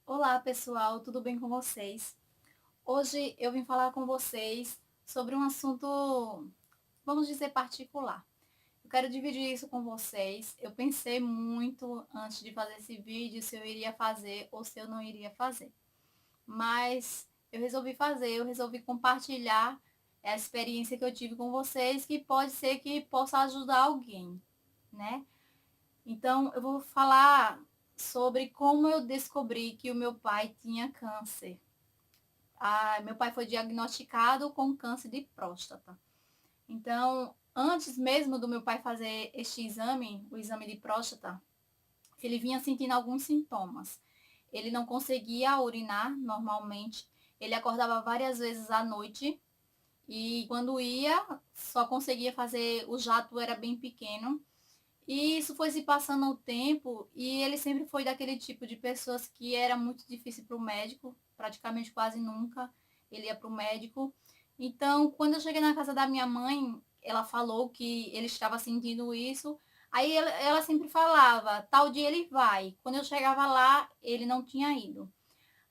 Olá pessoal, tudo bem com vocês? Hoje eu vim falar com vocês sobre um assunto, vamos dizer, particular. Eu quero dividir isso com vocês. Eu pensei muito antes de fazer esse vídeo se eu iria fazer ou se eu não iria fazer. Mas eu resolvi fazer, eu resolvi compartilhar a experiência que eu tive com vocês, que pode ser que possa ajudar alguém, né? Então, eu vou falar sobre como eu descobri que o meu pai tinha câncer. Meu pai foi diagnosticado com câncer de próstata. Então, antes mesmo do meu pai fazer este exame, o exame de próstata, ele vinha sentindo alguns sintomas. Ele não conseguia urinar normalmente, ele acordava várias vezes à noite e quando ia, só conseguia fazer, o jato era bem pequeno. E isso foi se passando o tempo e ele sempre foi daquele tipo de pessoas que era muito difícil para o médico, praticamente quase nunca ele ia para o médico. Então, quando eu cheguei na casa da minha mãe, ela falou que ele estava sentindo isso. Aí ela sempre falava, tal dia ele vai. Quando eu chegava lá, ele não tinha ido.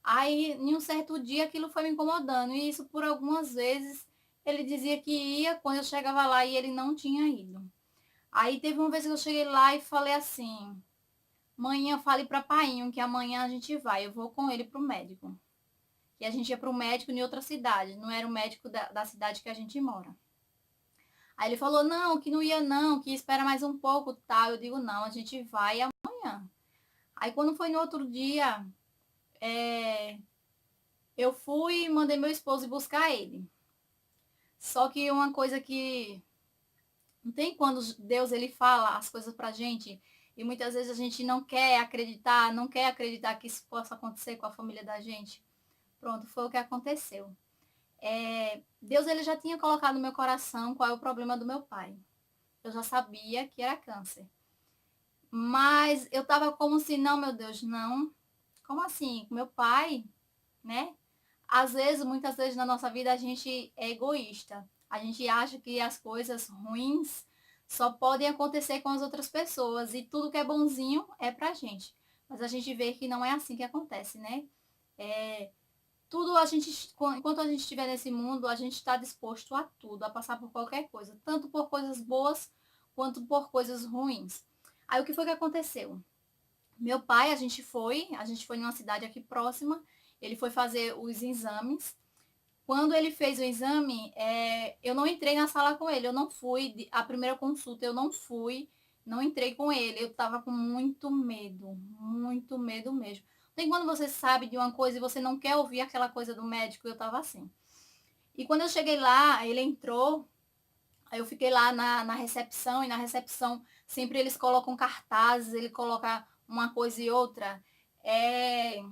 Aí, em um certo dia, aquilo foi me incomodando. E isso por algumas vezes ele dizia que ia, quando eu chegava lá e ele não tinha ido. Aí teve uma vez que eu cheguei lá e falei assim: manhã fale para painho que amanhã a gente vai, eu vou com ele pro médico. E a gente ia pro médico em outra cidade, não era o médico da cidade que a gente mora. Aí ele falou: não, que não ia não, que espera mais um pouco, tal. Eu digo: não, a gente vai amanhã. Aí quando foi no outro dia, é, eu fui e mandei meu esposo ir buscar ele. Só que uma coisa que não tem quando Deus ele fala as coisas pra gente e muitas vezes a gente não quer acreditar, não quer acreditar que isso possa acontecer com a família da gente. Pronto, foi o que aconteceu. Deus ele já tinha colocado no meu coração qual é o problema do meu pai. Eu já sabia que era câncer. Mas eu tava como se, não, meu Deus, não. Como assim? Meu pai, né? Às vezes, muitas vezes na nossa vida a gente é egoísta. A gente acha que as coisas ruins só podem acontecer com as outras pessoas e tudo que é bonzinho é pra gente. Mas a gente vê que não é assim que acontece, né? É, tudo a gente, enquanto a gente estiver nesse mundo, a gente está disposto a tudo, a passar por qualquer coisa, tanto por coisas boas quanto por coisas ruins. Aí o que foi que aconteceu? Meu pai, a gente foi numa cidade aqui próxima, ele foi fazer os exames. Quando ele fez o exame, eu não entrei na sala com ele, eu não fui, a primeira consulta eu não fui, não entrei com ele, eu estava com muito medo mesmo. Tem quando você sabe de uma coisa e você não quer ouvir aquela coisa do médico, eu estava assim. E quando eu cheguei lá, ele entrou, aí eu fiquei lá na recepção, e na recepção sempre eles colocam cartazes, ele coloca uma coisa e outra. É,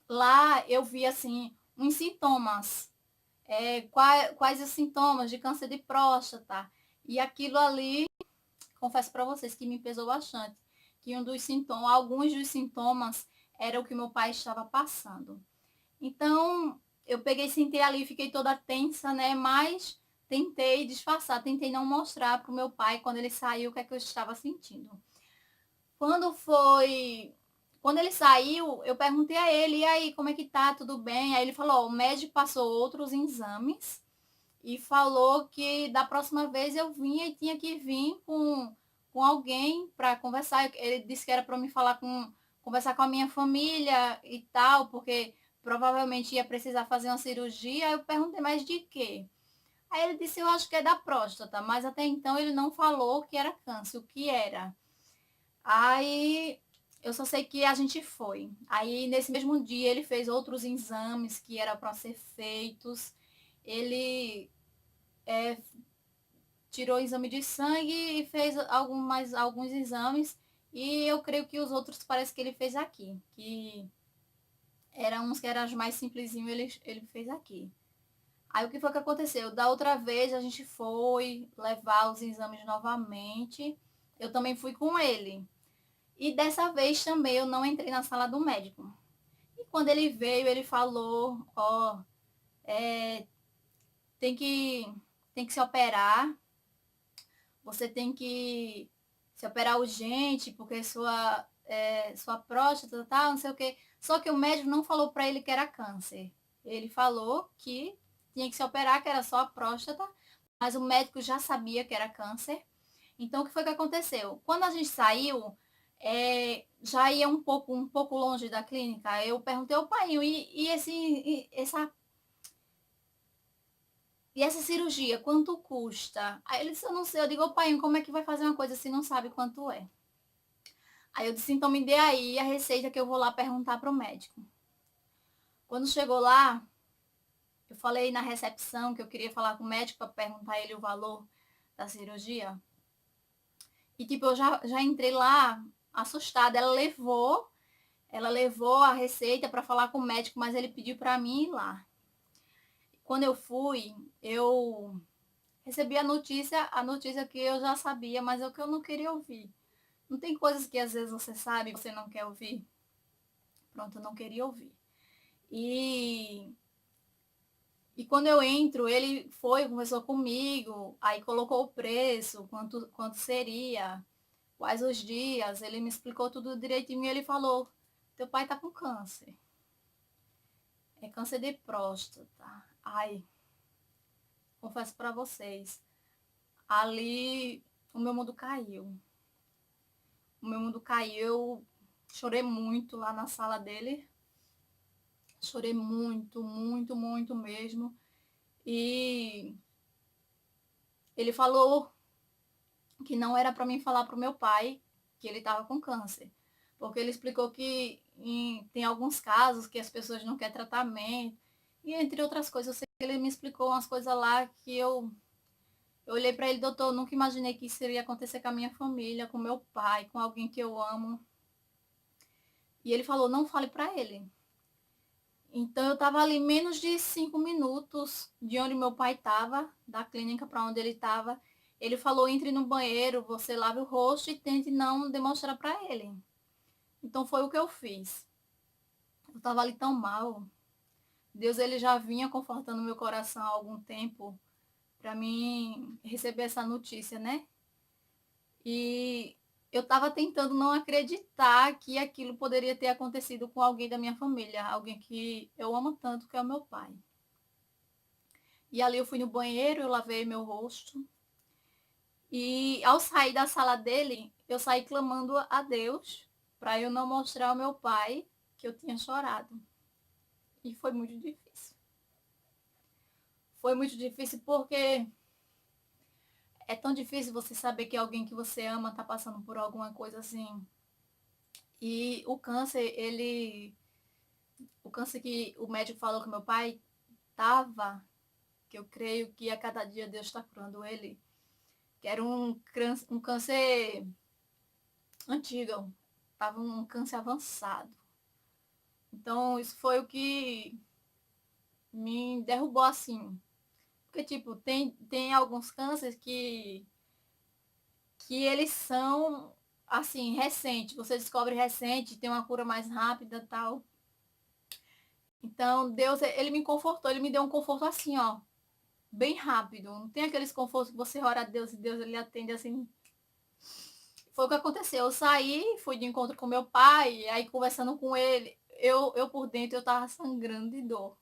lá eu vi assim uns sintomas, quais os sintomas de câncer de próstata. E aquilo ali, confesso para vocês que me pesou bastante, que alguns dos sintomas era o que meu pai estava passando. Então, eu peguei, sentei ali, fiquei toda tensa, né? Mas tentei disfarçar, tentei não mostrar para o meu pai quando ele saiu o que é que eu estava sentindo. Quando foi quando ele saiu, eu perguntei a ele, e aí, como é que tá? Tudo bem? Aí ele falou, o médico passou outros exames e falou que da próxima vez eu vinha e tinha que vir com alguém para conversar. Ele disse que era para me conversar com a minha família e tal, porque provavelmente ia precisar fazer uma cirurgia. Eu perguntei, mas de quê? Aí ele disse, eu acho que é da próstata, mas até então ele não falou que era câncer, o que era. Aí eu só sei que a gente foi. Aí nesse mesmo dia ele fez outros exames que era para ser feitos. Ele tirou o exame de sangue e fez mais alguns exames. E eu creio que os outros parece que ele fez aqui. Que eram uns que eram os mais simplesinhos, ele fez aqui. Aí o que foi que aconteceu? Da outra vez a gente foi levar os exames novamente. Eu também fui com ele. E dessa vez também eu não entrei na sala do médico. E quando ele veio, ele falou, ó, é, tem que, tem que se operar, você tem que se operar urgente, porque sua próstata, tá, não sei o quê. Só que o médico não falou para ele que era câncer. Ele falou que tinha que se operar, que era só a próstata, mas o médico já sabia que era câncer. Então, o que foi que aconteceu? Quando a gente saiu, já ia um pouco longe da clínica. Eu perguntei ao pai, e essa cirurgia, quanto custa? Aí ele disse, eu não sei. Eu digo, ô pai, como é que vai fazer uma coisa se não sabe quanto é? Aí eu disse, então me dê aí a receita que eu vou lá perguntar para o médico. Quando chegou lá, eu falei na recepção que eu queria falar com o médico para perguntar a ele o valor da cirurgia. E tipo, eu já entrei lá assustada. Ela levou a receita para falar com o médico, mas ele pediu para mim ir lá. Quando eu fui, eu recebi a notícia que eu já sabia, mas é o que eu não queria ouvir. Não tem coisas que às vezes você sabe e você não quer ouvir? Pronto, eu não queria ouvir. E, e quando eu entro, ele foi, conversou comigo, aí colocou o preço, quanto seria, quais os dias, ele me explicou tudo direitinho e ele falou, teu pai tá com câncer. É câncer de próstata. Ai, confesso para vocês, ali o meu mundo caiu. O meu mundo caiu, eu chorei muito lá na sala dele. Chorei muito, muito, muito mesmo. E ele falou que não era para mim falar para o meu pai que ele estava com câncer. Porque ele explicou que tem alguns casos que as pessoas não querem tratamento. E entre outras coisas, eu sei que ele me explicou umas coisas lá que eu olhei para ele, doutor, eu nunca imaginei que isso iria acontecer com a minha família, com meu pai, com alguém que eu amo. E ele falou, não fale para ele. Então eu estava ali menos de 5 minutos de onde meu pai estava, da clínica para onde ele estava. Ele falou, entre no banheiro, você lave o rosto e tente não demonstrar para ele. Então foi o que eu fiz. Eu estava ali tão mal. Deus ele já vinha confortando meu coração há algum tempo para mim receber essa notícia, né? E eu estava tentando não acreditar que aquilo poderia ter acontecido com alguém da minha família, alguém que eu amo tanto, que é o meu pai. E ali eu fui no banheiro, eu lavei meu rosto. E ao sair da sala dele, eu saí clamando a Deus para eu não mostrar ao meu pai que eu tinha chorado. E foi muito difícil. Foi muito difícil porque é tão difícil você saber que alguém que você ama está passando por alguma coisa assim. E o câncer, o câncer que o médico falou que meu pai tava, que eu creio que a cada dia Deus está curando ele, que era um câncer antigo, tava um câncer avançado. Então, isso foi o que me derrubou assim. Porque, tipo, tem alguns cânceres que eles são, assim, recentes. Você descobre recente, tem uma cura mais rápida e tal. Então, Deus, ele me confortou, ele me deu um conforto assim, ó, bem rápido. Não tem aqueles confortos que você ora a Deus e Deus ele atende assim. Foi o que aconteceu. Eu saí, fui de encontro com meu pai, aí conversando com ele, eu por dentro eu tava sangrando de dor.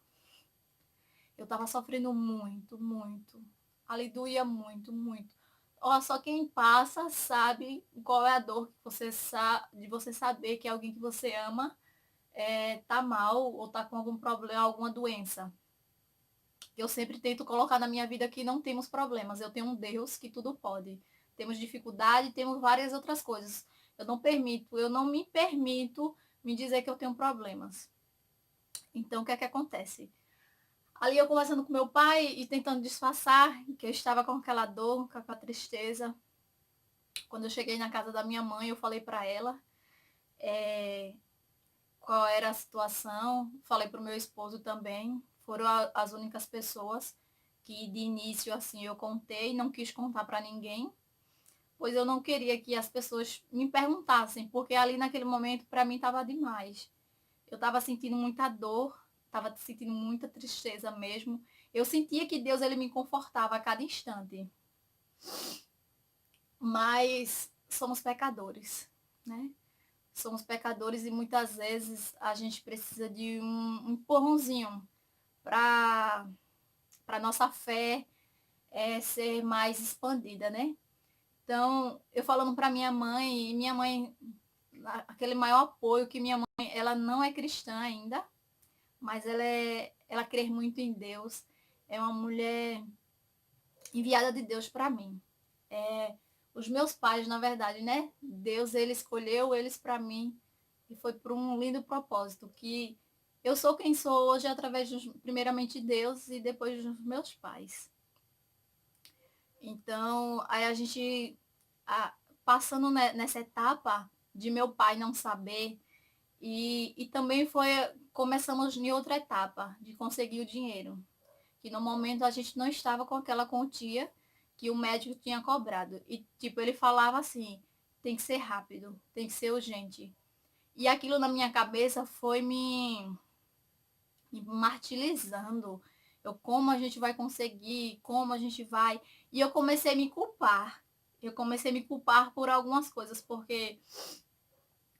Eu tava sofrendo muito, muito. Ali doía muito, muito. Ó, só quem passa sabe qual é a dor que você sabe, de você saber que alguém que você ama tá mal ou tá com algum problema, alguma doença. Eu sempre tento colocar na minha vida que não temos problemas. Eu tenho um Deus que tudo pode. Temos dificuldade, temos várias outras coisas. Eu não me permito me dizer que eu tenho problemas. Então, o que é que acontece? Ali eu conversando com meu pai e tentando disfarçar que eu estava com aquela dor, com aquela tristeza. Quando eu cheguei na casa da minha mãe, eu falei para ela qual era a situação. Falei para o meu esposo também. Foram as únicas pessoas que de início assim eu contei, não quis contar para ninguém, pois eu não queria que as pessoas me perguntassem, porque ali naquele momento para mim estava demais. Eu estava sentindo muita dor, estava sentindo muita tristeza mesmo. Eu sentia que Deus ele me confortava a cada instante. Mas somos pecadores, né? somos pecadores e muitas vezes a gente precisa de um empurrãozinho para nossa fé ser mais expandida, né? Então, eu falando para minha mãe, e minha mãe, aquele maior apoio que minha mãe, ela não é cristã ainda, mas ela crê muito em Deus. É uma mulher enviada de Deus para mim. Os meus pais, na verdade, né? Deus, ele escolheu eles para mim e foi por um lindo propósito, que eu sou quem sou hoje através, primeiramente, de Deus e depois dos meus pais. Então, aí a gente, passando nessa etapa de meu pai não saber, e também começamos em outra etapa, de conseguir o dinheiro, que no momento a gente não estava com aquela quantia que o médico tinha cobrado. E, tipo, ele falava assim, tem que ser rápido, tem que ser urgente. E aquilo na minha cabeça foi me martirizando. Como a gente vai conseguir, como a gente vai. E eu comecei a me culpar. Eu comecei a me culpar por algumas coisas, porque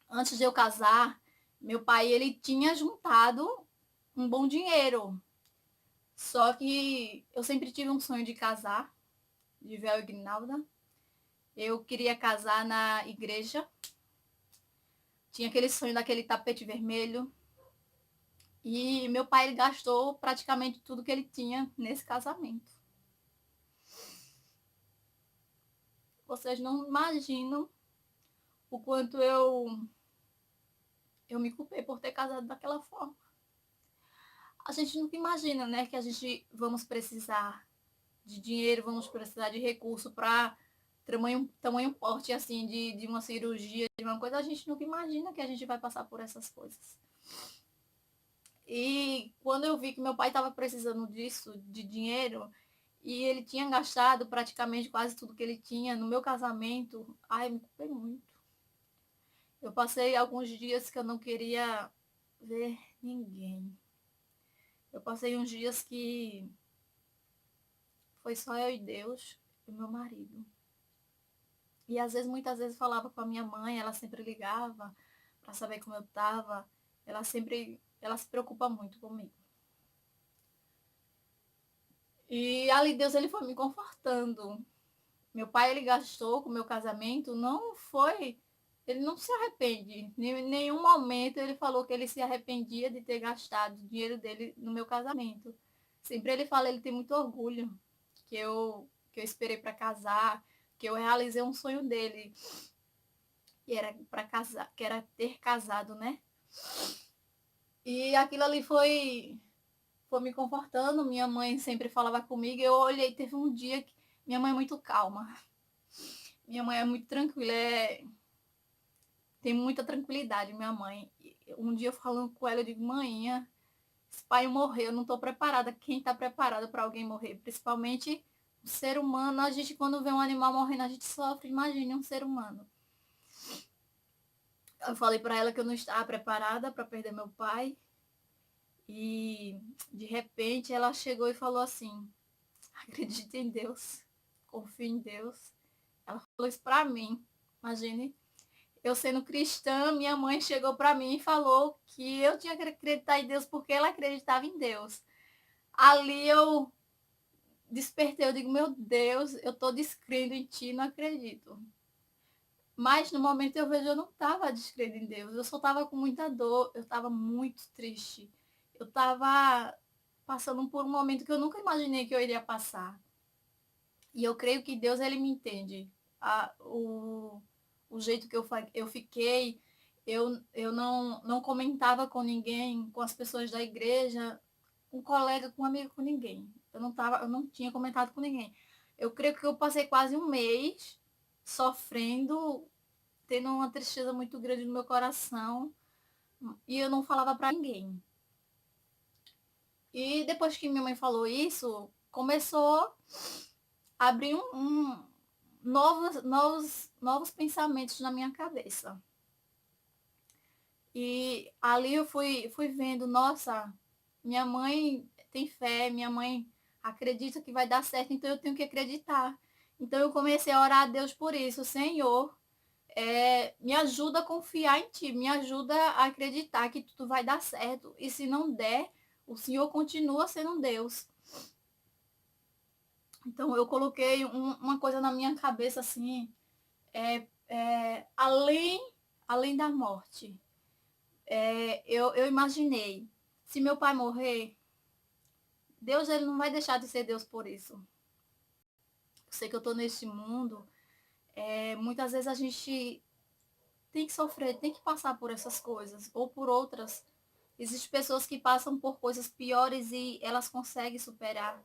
antes de eu casar, meu pai, ele tinha juntado um bom dinheiro. Só que eu sempre tive um sonho de casar, de véu e grinalda. Eu queria casar na igreja. Tinha aquele sonho daquele tapete vermelho. E meu pai, ele gastou praticamente tudo que ele tinha nesse casamento. Vocês não imaginam o quanto eu me culpei por ter casado daquela forma. A gente nunca imagina, né, que a gente vamos precisar de dinheiro, vamos precisar de recurso para tamanho porte, assim, de uma cirurgia, de uma coisa. A gente nunca imagina que a gente vai passar por essas coisas. E quando eu vi que meu pai estava precisando disso, de dinheiro, e ele tinha gastado praticamente quase tudo que ele tinha no meu casamento, ai, me culpei muito. Eu passei alguns dias que eu não queria ver ninguém. Eu passei uns dias que foi só eu e Deus e meu marido. E às vezes, muitas vezes, falava com a minha mãe, ela sempre ligava para saber como eu estava. Ela se preocupa muito comigo. E ali Deus, ele foi me confortando. Meu pai, ele gastou com o meu casamento, ele não se arrepende. Em nenhum momento ele falou que ele se arrependia de ter gastado o dinheiro dele no meu casamento. Sempre ele fala, ele tem muito orgulho que eu esperei para casar, que eu realizei um sonho dele, que era para casar, que era ter casado, né? E aquilo ali foi me confortando. Minha mãe sempre falava comigo. Eu olhei, teve um dia que minha mãe é muito calma. Minha mãe é muito tranquila, tem muita tranquilidade, minha mãe. Um dia eu falando com ela, eu digo, mãe, esse pai morreu, eu não estou preparada. Quem está preparado para alguém morrer? Principalmente o ser humano. A gente, quando vê um animal morrendo, a gente sofre. Imagine um ser humano. Eu falei para ela que eu não estava preparada para perder meu pai. E de repente ela chegou e falou assim: acredite em Deus, confie em Deus. Ela falou isso para mim. Imagine, eu sendo cristã, minha mãe chegou para mim e falou que eu tinha que acreditar em Deus porque ela acreditava em Deus. Ali eu despertei, eu digo, meu Deus, eu estou descrendo em ti, não acredito. Mas no momento eu vejo, eu não estava descrendo em Deus, eu só estava com muita dor, eu estava muito triste. Eu estava passando por um momento que eu nunca imaginei que eu iria passar. E eu creio que Deus, ele me entende. O jeito que eu fiquei, eu não comentava com ninguém, com as pessoas da igreja, com colega, com amigo, com ninguém. Eu não tinha comentado com ninguém. Eu creio que eu passei quase um mês sofrendo, tendo uma tristeza muito grande no meu coração, e eu não falava para ninguém. E depois que minha mãe falou isso, começou a abrir novos pensamentos na minha cabeça. E ali eu fui vendo, nossa, minha mãe tem fé, minha mãe acredita que vai dar certo, então eu tenho que acreditar. Então eu comecei a orar a Deus por isso, Senhor, me ajuda a confiar em ti, me ajuda a acreditar que tudo vai dar certo. E se não der, o Senhor continua sendo Deus. Então eu coloquei uma coisa na minha cabeça assim, além da morte. Eu imaginei, se meu pai morrer, Deus ele não vai deixar de ser Deus por isso. Eu sei que eu estou neste mundo, muitas vezes a gente tem que sofrer, tem que passar por essas coisas, ou por outras. Existem pessoas que passam por coisas piores e elas conseguem superar.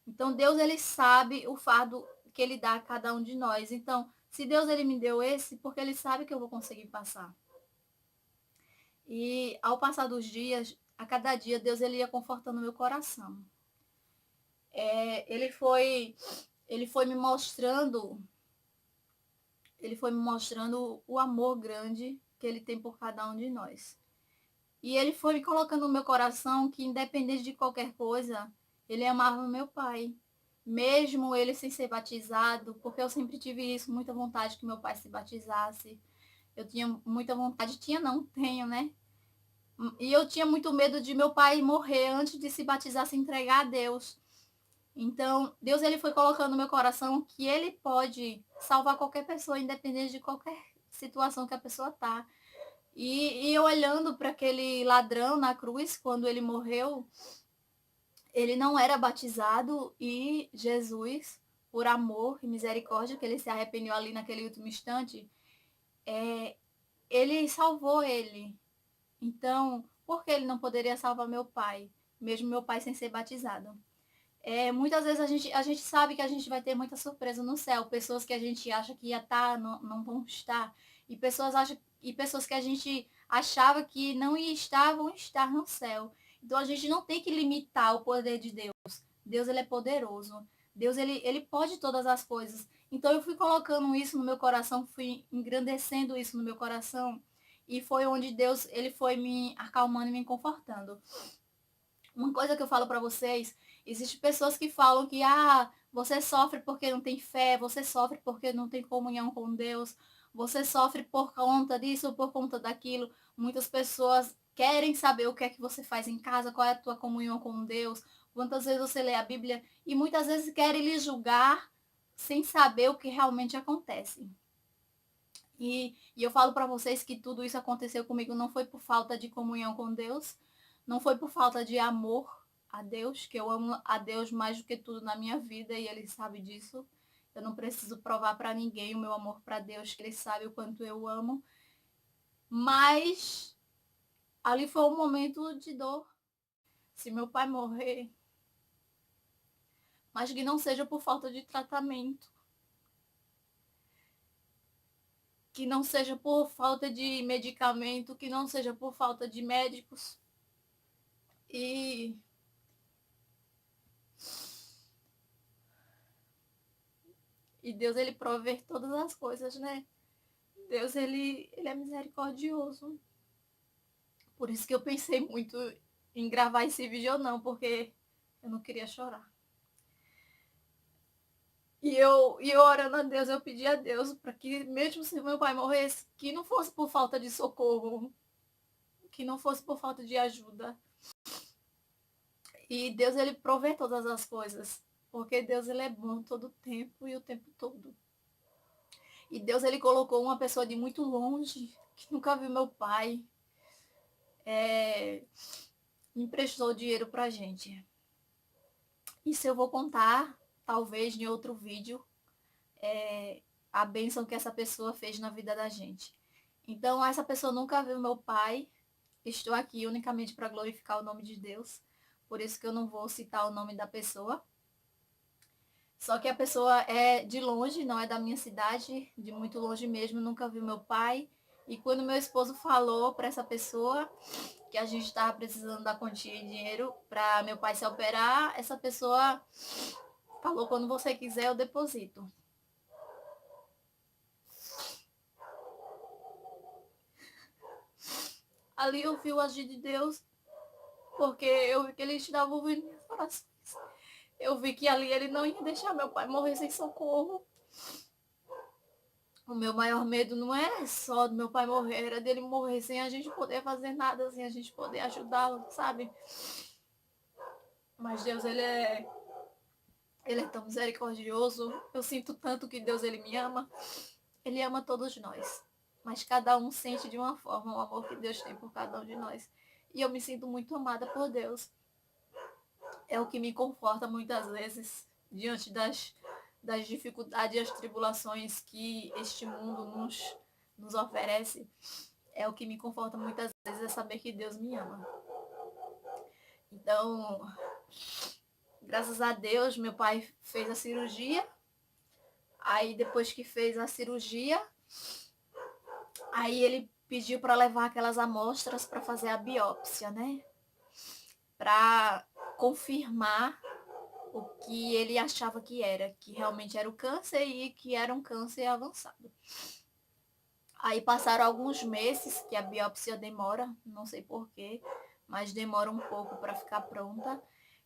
Então Deus ele sabe o fardo que ele dá a cada um de nós. Então, se Deus ele me deu esse, porque ele sabe que eu vou conseguir passar. E ao passar dos dias, a cada dia Deus ele ia confortando meu coração. Ele foi me mostrando, o amor grande que ele tem por cada um de nós. E ele foi me colocando no meu coração que, independente de qualquer coisa, ele amava meu pai. Mesmo ele sem ser batizado, porque eu sempre tive isso, muita vontade que meu pai se batizasse. Eu tinha muita vontade, tenho, né? E eu tinha muito medo de meu pai morrer antes de se batizar, se entregar a Deus. Então, Deus ele foi colocando no meu coração que ele pode salvar qualquer pessoa, independente de qualquer situação que a pessoa tá. E eu olhando para aquele ladrão na cruz, quando ele morreu, ele não era batizado e Jesus, por amor e misericórdia, que ele se arrependeu ali naquele último instante, ele salvou ele. Então, por que ele não poderia salvar meu pai, mesmo meu pai sem ser batizado? Muitas vezes a gente sabe que a gente vai ter muita surpresa no céu, pessoas que a gente acha que ia estar, não vão estar, e pessoas que a gente achava que não ia estar, vão estar no céu. Então a gente não tem que limitar o poder de Deus. Deus ele é poderoso. Deus ele pode todas as coisas. Então eu fui colocando isso no meu coração, fui engrandecendo isso no meu coração, e foi onde Deus ele foi me acalmando e me confortando. Uma coisa que eu falo para vocês, existem pessoas que falam que você sofre porque não tem fé, você sofre porque não tem comunhão com Deus, você sofre por conta disso ou por conta daquilo. Muitas pessoas querem saber o que é que você faz em casa, qual é a tua comunhão com Deus, quantas vezes você lê a Bíblia, e muitas vezes querem lhe julgar sem saber o que realmente acontece. E eu falo para vocês que tudo isso aconteceu comigo não foi por falta de comunhão com Deus, não foi por falta de amor a Deus, que eu amo a Deus mais do que tudo na minha vida e Ele sabe disso. Eu não preciso provar para ninguém o meu amor para Deus, que Ele sabe o quanto eu amo. Mas ali foi um momento de dor. Se meu pai morrer, mas que não seja por falta de tratamento, que não seja por falta de medicamento, que não seja por falta de médicos. E Deus, ele provê todas as coisas, né? Deus, ele é misericordioso. Por isso que eu pensei muito em gravar esse vídeo ou não, porque eu não queria chorar. E eu orando a Deus, eu pedi a Deus para que, mesmo se meu pai morresse, que não fosse por falta de socorro, que não fosse por falta de ajuda. E Deus, ele provê todas as coisas, porque Deus, ele é bom todo o tempo e o tempo todo. E Deus, ele colocou uma pessoa de muito longe, que nunca viu meu pai, me emprestou dinheiro pra gente. Isso eu vou contar, talvez, em outro vídeo, a bênção que essa pessoa fez na vida da gente. Então, essa pessoa nunca viu meu pai. Estou aqui unicamente para glorificar o nome de Deus. Por isso que eu não vou citar o nome da pessoa. Só que a pessoa é de longe, não é da minha cidade, de muito longe mesmo, nunca viu meu pai. E quando meu esposo falou para essa pessoa que a gente estava precisando da quantia de dinheiro para meu pai se operar, essa pessoa falou: quando você quiser, eu deposito. Ali eu vi o agir de Deus, porque eu vi que ele estava ouvindo minhas orações. Eu vi que ali ele não ia deixar meu pai morrer sem socorro. O meu maior medo não era só do meu pai morrer, era dele morrer sem a gente poder fazer nada, sem a gente poder ajudá-lo, sabe? Mas Deus, ele é tão misericordioso. Eu sinto tanto que Deus, ele me ama. Ele ama todos nós. Mas cada um sente de uma forma o amor que Deus tem por cada um de nós. E eu me sinto muito amada por Deus. É o que me conforta muitas vezes diante das dificuldades e as tribulações que este mundo nos oferece. É o que me conforta muitas vezes, é saber que Deus me ama. Então, graças a Deus, meu pai fez a cirurgia. Aí, depois que fez a cirurgia, aí ele pediu para levar aquelas amostras para fazer a biópsia, né? Para confirmar o que ele achava que realmente era o câncer e que era um câncer avançado. Aí passaram alguns meses que a biópsia demora, não sei porquê, mas demora um pouco para ficar pronta.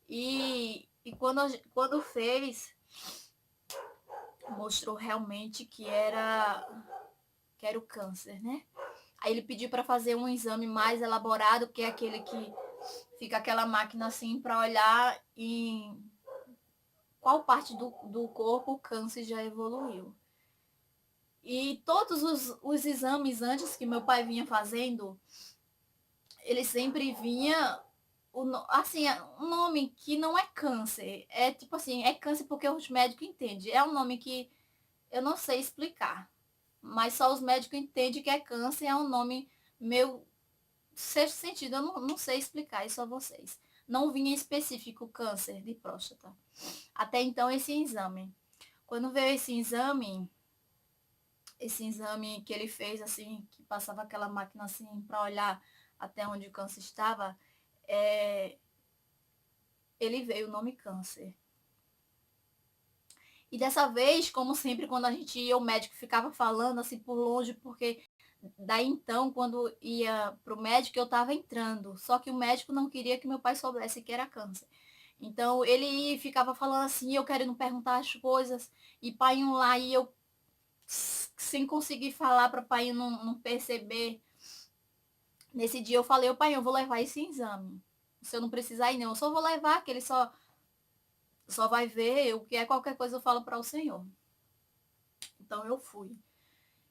E quando fez, mostrou realmente que era o câncer, né? Aí ele pediu para fazer um exame mais elaborado, que é aquele que fica aquela máquina assim para olhar em qual parte do corpo o câncer já evoluiu. E todos os exames antes que meu pai vinha fazendo, ele sempre vinha assim, um nome que não é câncer. É tipo assim, é câncer porque os médicos entendem. É um nome que eu não sei explicar. Mas só os médicos entendem que é câncer, é um nome meu sexto sentido, eu não sei explicar isso a vocês. Não vinha específico câncer de próstata. Até então esse exame. Quando veio esse exame que ele fez, assim, que passava aquela máquina assim para olhar até onde o câncer estava, ele veio o nome câncer. E dessa vez, como sempre, quando a gente ia, o médico ficava falando assim por longe, porque daí então, quando ia pro médico, eu estava entrando. Só que o médico não queria que meu pai soubesse que era câncer. Então, ele ficava falando assim, eu querendo perguntar as coisas, e pai lá, e eu sem conseguir falar para pai não perceber. Nesse dia eu falei, pai, eu vou levar esse exame. Se eu não precisar ir, não, eu só vou levar, que ele só vai ver o que é, qualquer coisa eu falo para o Senhor. Então eu fui.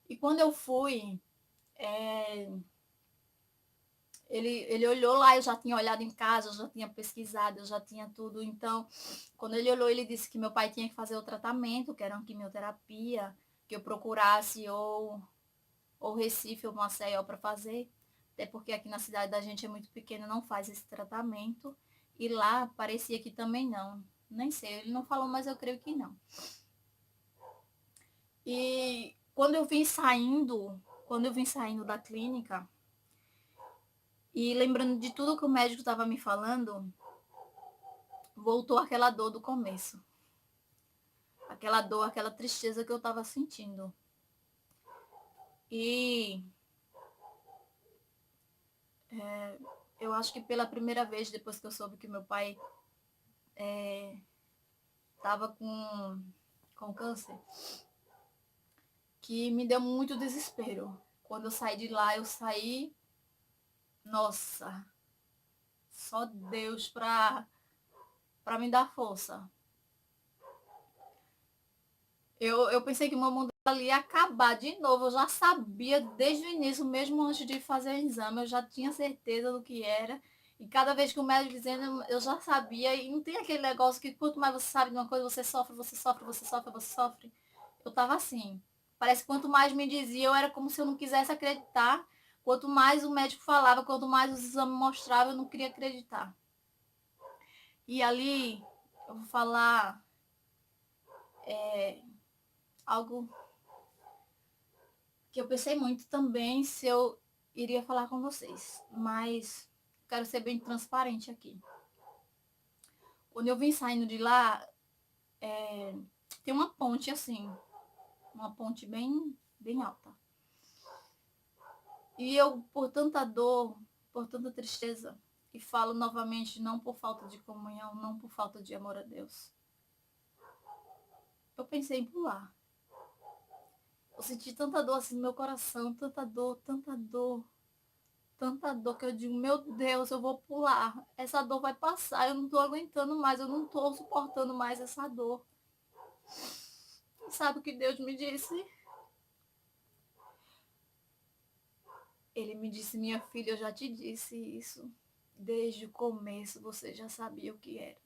E quando eu fui, ele olhou lá, eu já tinha olhado em casa, eu já tinha pesquisado, eu já tinha tudo. Então, quando ele olhou, ele disse que meu pai tinha que fazer o tratamento, que era uma quimioterapia, que eu procurasse ou Recife ou Maceió para fazer. Até porque aqui na cidade da gente é muito pequena, não faz esse tratamento. E lá parecia que também não. Nem sei, ele não falou, mas eu creio que não. E quando eu vim saindo da clínica, e lembrando de tudo que o médico estava me falando, voltou aquela dor do começo. Aquela dor, aquela tristeza que eu estava sentindo. E eu acho que pela primeira vez, depois que eu soube que meu pai estava com câncer, que me deu muito desespero. Quando eu saí de lá, eu saí, nossa, só Deus para me dar força. Eu pensei que o meu mundo ali ia acabar de novo. Eu já sabia desde o início, mesmo antes de fazer o exame, eu já tinha certeza do que era. E cada vez que o médico dizendo, eu já sabia. E não tem aquele negócio que quanto mais você sabe de uma coisa, você sofre, você sofre, você sofre, você sofre. Eu tava assim. Parece que quanto mais me dizia, eu era como se eu não quisesse acreditar. Quanto mais o médico falava, quanto mais os exames mostravam, eu não queria acreditar. E ali, eu vou falar algo que eu pensei muito também se eu iria falar com vocês, mas quero ser bem transparente aqui. Quando eu vim saindo de lá, tem uma ponte assim, uma ponte bem alta. E eu, por tanta dor, por tanta tristeza, e falo novamente, não por falta de comunhão, não por falta de amor a Deus, eu pensei em pular. Eu senti tanta dor assim no meu coração, tanta dor que eu digo, meu Deus, eu vou pular. Essa dor vai passar, eu não tô aguentando mais, eu não tô suportando mais essa dor. Sabe o que Deus me disse? Ele me disse, minha filha, eu já te disse isso. Desde o começo você já sabia o que era.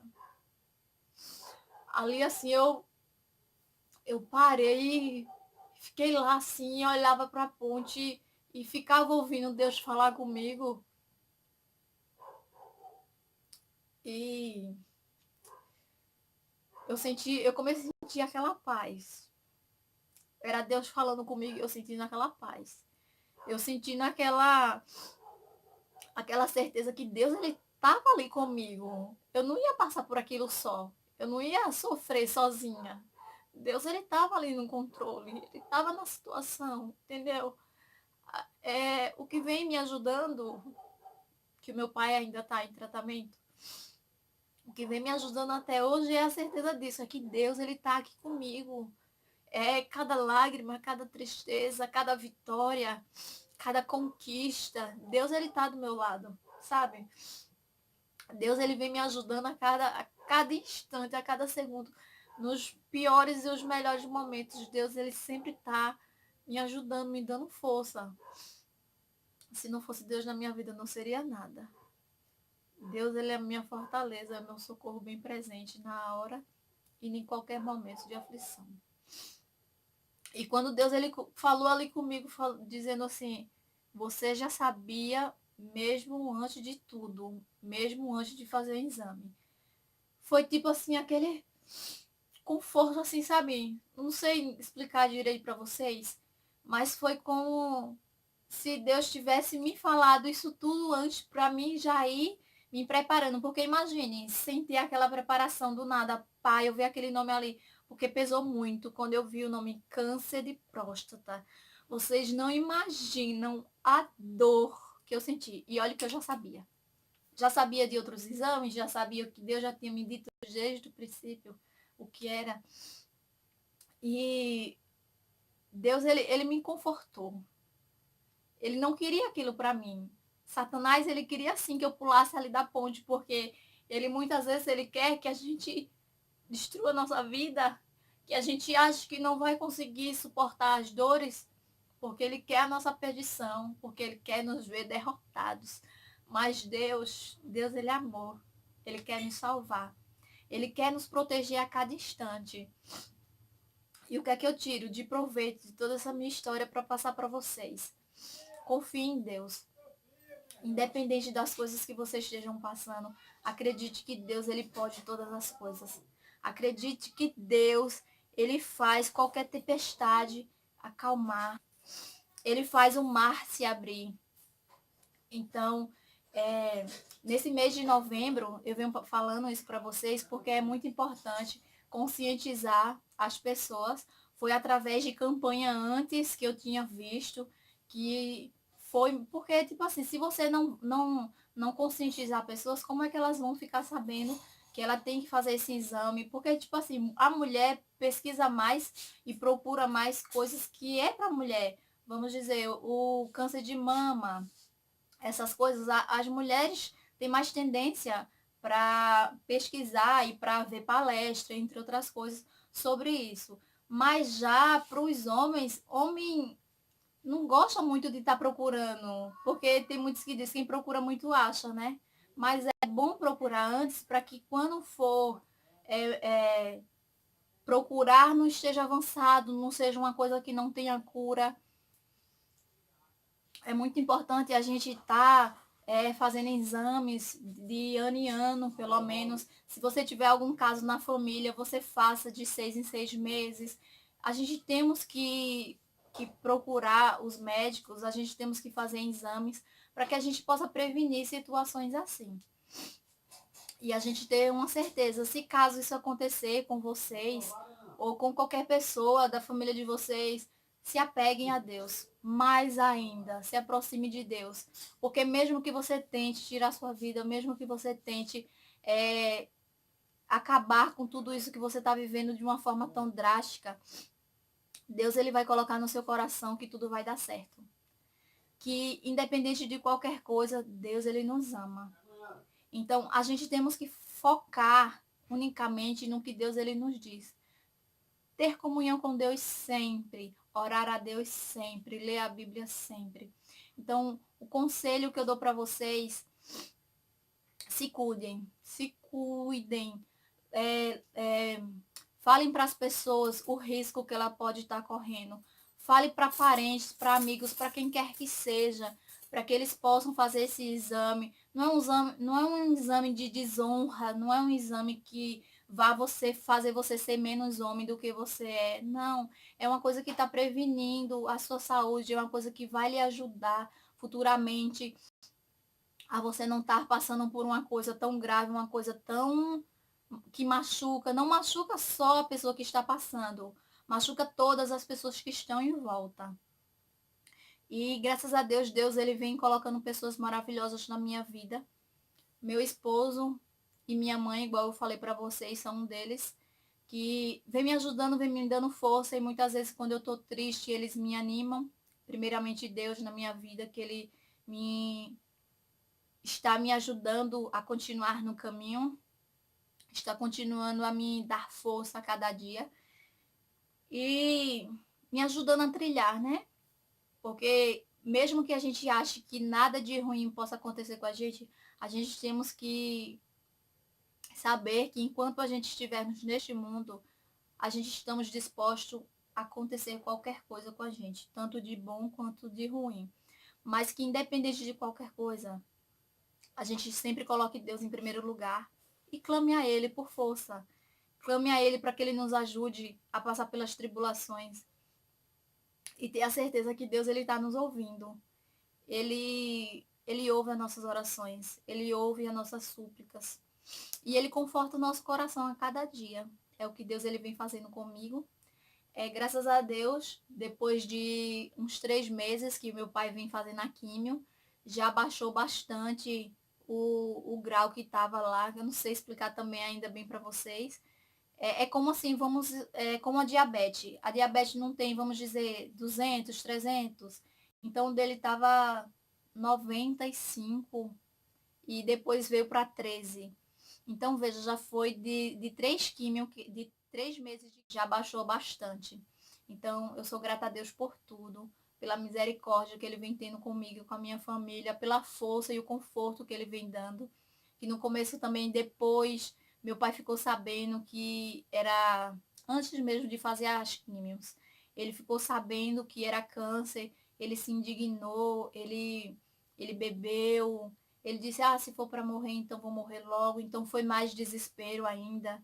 Ali assim eu parei, fiquei lá assim, olhava para a ponte e ficava ouvindo Deus falar comigo. E eu comecei a sentir aquela paz. Era Deus falando comigo, eu sentindo aquela paz. Eu sentindo aquela certeza que Deus ele estava ali comigo. Eu não ia passar por aquilo só. Eu não ia sofrer sozinha. Deus ele estava ali no controle, ele estava na situação, entendeu? O que vem me ajudando, que o meu pai ainda está em tratamento, o que vem me ajudando até hoje é a certeza disso, é que Deus ele está aqui comigo. É cada lágrima, cada tristeza, cada vitória, cada conquista, Deus ele está do meu lado, sabe? Deus ele vem me ajudando a cada instante, a cada segundo, nos piores e os melhores momentos. Deus ele sempre está me ajudando, me dando força. Se não fosse Deus na minha vida, não seria nada. Deus ele é a minha fortaleza, é meu socorro bem presente na hora e em qualquer momento de aflição. E quando Deus ele falou ali comigo, dizendo assim, você já sabia mesmo antes de tudo, mesmo antes de fazer o exame. Foi tipo assim, aquele conforto assim, sabe? Não sei explicar direito para vocês, mas foi como se Deus tivesse me falado isso tudo antes para mim já ir me preparando, porque imagine, sem ter aquela preparação do nada, pai, eu vi aquele nome ali, porque pesou muito quando eu vi o nome câncer de próstata. Vocês não imaginam a dor que eu senti. E olha que eu já sabia. Já sabia de outros exames, já sabia o que Deus já tinha me dito desde o princípio, o que era. E Deus, ele me confortou. Ele não queria aquilo para mim. Satanás, ele queria sim que eu pulasse ali da ponte, porque ele muitas vezes ele quer que a gente destrua a nossa vida, que a gente ache que não vai conseguir suportar as dores, porque ele quer a nossa perdição, porque ele quer nos ver derrotados. Mas Deus ele é amor. Ele quer nos salvar. Ele quer nos proteger a cada instante. E o que é que eu tiro de proveito de toda essa minha história para passar para vocês? Confie em Deus. Independente das coisas que vocês estejam passando, acredite que Deus ele pode todas as coisas. Acredite que Deus ele faz qualquer tempestade acalmar. Ele faz o mar se abrir. Então, nesse mês de novembro, eu venho falando isso para vocês porque é muito importante conscientizar as pessoas. Foi através de campanha antes que eu tinha visto que foi porque tipo assim, se você não conscientizar pessoas, como é que elas vão ficar sabendo que ela tem que fazer esse exame? Porque tipo assim, a mulher pesquisa mais e procura mais coisas que é para mulher. Vamos dizer, o câncer de mama, essas coisas, as mulheres têm mais tendência para pesquisar e para ver palestra, entre outras coisas, sobre isso. Mas já para os homens, homem não gosta muito de estar procurando, porque tem muitos que dizem que quem procura muito acha, né? Mas é bom procurar antes para que quando for é, é, procurar não esteja avançado, não seja uma coisa que não tenha cura. É muito importante a gente estar fazendo exames de ano em ano, pelo menos. Se você tiver algum caso na família, você faça de 6 em 6 meses. A gente temos que procurar os médicos, a gente temos que fazer exames para que a gente possa prevenir situações assim. E a gente ter uma certeza, se caso isso acontecer com vocês ou com qualquer pessoa da família de vocês, se apeguem a Deus. Mais ainda, se aproxime de Deus. Porque mesmo que você tente tirar sua vida, mesmo que você tente acabar com tudo isso que você está vivendo de uma forma tão drástica, Deus ele vai colocar no seu coração que tudo vai dar certo. Que independente de qualquer coisa, Deus ele nos ama. Então, a gente temos que focar unicamente no que Deus ele nos diz. Ter comunhão com Deus sempre, orar a Deus sempre, ler a Bíblia sempre. Então, o conselho que eu dou para vocês, se cuidem, é, é, falem para as pessoas o risco que ela pode estar correndo. Fale para parentes, para amigos, para quem quer que seja, para que eles possam fazer esse exame. Não é um exame de desonra, não é um exame que vá fazer você ser menos homem do que você é. Não, é uma coisa que está prevenindo a sua saúde, é uma coisa que vai lhe ajudar futuramente a você não estar passando por uma coisa tão grave, uma coisa tão que machuca, não machuca só a pessoa que está passando, machuca todas as pessoas que estão em volta. E graças a Deus, Deus ele vem colocando pessoas maravilhosas na minha vida. Meu esposo e minha mãe, igual eu falei para vocês, são um deles que vem me ajudando, vem me dando força e muitas vezes quando eu tô triste, eles me animam. Primeiramente Deus na minha vida, que ele me está me ajudando a continuar no caminho, está continuando a me dar força a cada dia e me ajudando a trilhar, né? Porque mesmo que a gente ache que nada de ruim possa acontecer com a gente temos que saber que enquanto a gente estivermos neste mundo, a gente estamos dispostos a acontecer qualquer coisa com a gente, tanto de bom quanto de ruim. Mas que independente de qualquer coisa, a gente sempre coloque Deus em primeiro lugar e clame a Ele por força. Clame a Ele para que Ele nos ajude a passar pelas tribulações e ter a certeza que Deus ele está nos ouvindo. Ele ouve as nossas orações, Ele ouve as nossas súplicas e Ele conforta o nosso coração a cada dia. É o que Deus ele vem fazendo comigo. Graças a Deus, depois de uns 3 meses que meu pai vem fazendo a químio, já baixou bastante o grau que estava lá. Eu não sei explicar também ainda bem para vocês. É como assim, como a diabetes. A diabetes não tem, vamos dizer, 200, 300. Então, o dele estava 95 e depois veio para 13. Então, veja, já foi de 3 químio, de 3 meses, já baixou bastante. Então, eu sou grata a Deus por tudo, pela misericórdia que Ele vem tendo comigo, com a minha família, pela força e o conforto que Ele vem dando. Que no começo também, depois, meu pai ficou sabendo que era, antes mesmo de fazer as químios, ele ficou sabendo que era câncer, ele se indignou, ele bebeu, ele disse, se for para morrer, então vou morrer logo. Então foi mais desespero ainda.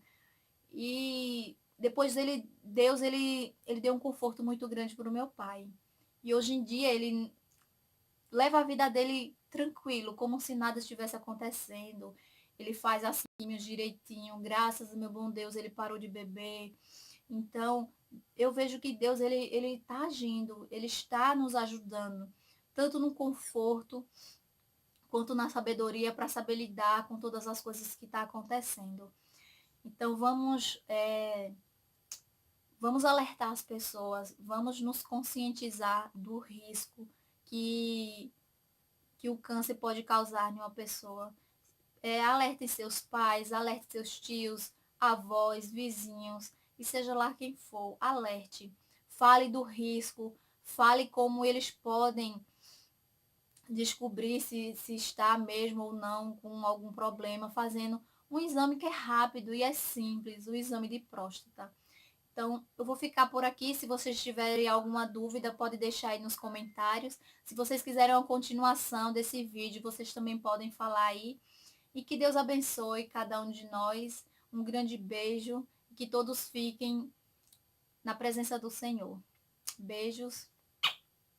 E depois Deus, ele deu um conforto muito grande para o meu pai. E hoje em dia ele leva a vida dele tranquilo, como se nada estivesse acontecendo. Ele faz as químios direitinho, graças ao meu bom Deus, ele parou de beber. Então, eu vejo que Deus, ele está agindo, ele está nos ajudando, tanto no conforto, quanto na sabedoria para saber lidar com todas as coisas que estão acontecendo. Então vamos alertar as pessoas, vamos nos conscientizar do risco que, que o câncer pode causar em uma pessoa. Alerte seus pais, alerte seus tios, avós, vizinhos, e seja lá quem for, alerte. Fale do risco, fale como eles podem descobrir se está mesmo ou não com algum problema, fazendo um exame que é rápido e é simples, o exame de próstata. Então, eu vou ficar por aqui. Se vocês tiverem alguma dúvida, pode deixar aí nos comentários. Se vocês quiserem uma continuação desse vídeo, vocês também podem falar aí. E que Deus abençoe cada um de nós. Um grande beijo. Que todos fiquem na presença do Senhor. Beijos.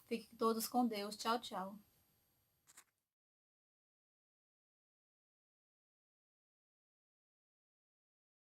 Fiquem todos com Deus. Tchau, tchau.